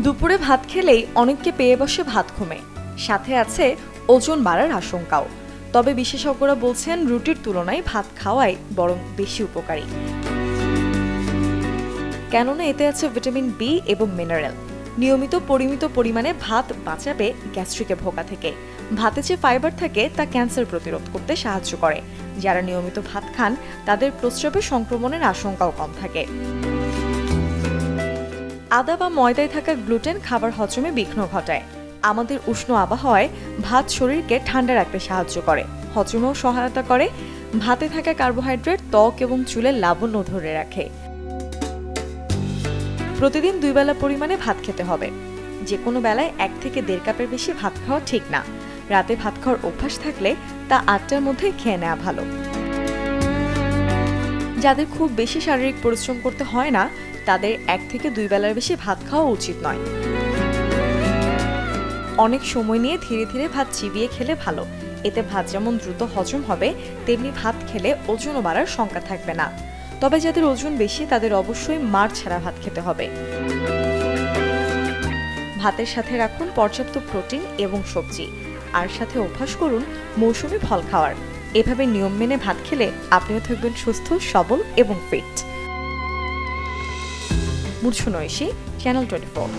দুপুরে ভাত খেলেই অনেককে পেয়ে বসে ভাত ঘুমে, সাথে আছে ওজন বাড়ার আশঙ্কাও। তবে বিশেষজ্ঞরা বলছেন রুটির তুলনায় ভাত খাওয়াই বরং বেশি উপকারী, কেননা এতে আছে ভিটামিন বি এবং মিনারেল। নিয়মিত পরিমিত পরিমাণে ভাত বাঁচাবে গ্যাস্ট্রিকের ভোগা থেকে। ভাতে যে ফাইবার থাকে তা ক্যান্সার প্রতিরোধ করতে সাহায্য করে। যারা নিয়মিত ভাত খান তাদের প্রস্রাবে সংক্রমণের আশঙ্কাও কম থাকে। আদা বা ময়দায় থাকা গ্লুটেন খাবার হজমে বিঘ্ন ঘটায়। আমাদের উষ্ণ আবহাওয়ায় ভাত শরীরকে ঠান্ডা রাখতে সাহায্য করে, হজমেও সহায়তা করে। ভাতে থাকা কার্বোহাইড্রেট ত্বক এবং চুলের লাবণ্য ধরে রাখে। প্রতিদিন 2 বেলা পরিমাণে ভাত খেতে হবে। যে কোনো বেলায় 1 থেকে 1.5 কাপের বেশি ভাত খাওয়া ঠিক না। রাতে ভাত খাওয়ার অভ্যাস থাকলে তা 8টার মধ্যে খেয়ে নেওয়া ভালো। যাদের খুব বেশি শারীরিক পরিশ্রম করতে হয় না তাদের 1 থেকে 2 বেলার বেশি ভাত খাওয়া উচিত নয়। অনেক সময় নিয়ে ধীরে ধীরে ভাত চিবিয়ে খেলে ভালো। এতে ভাত যেমন দ্রুত হজম হবে, তেমনি ভাত খেলে ওজনও বাড়ার শঙ্কা থাকবে না। তবে যাদের ওজন বেশি তাদের অবশ্যই মাড় ছাড়া ভাত খেতে হবে। ভাতের সাথে রাখুন পর্যাপ্ত প্রোটিন এবং সবজি, আর সাথে অভ্যাস করুন মৌসুমী ফল খাওয়ার। এভাবে নিয়ম মেনে ভাত খেলে আপনিও থাকবেন সুস্থ, সবল এবং ফিট। মূর্ছনা ঐশী, চ্যানেল 24।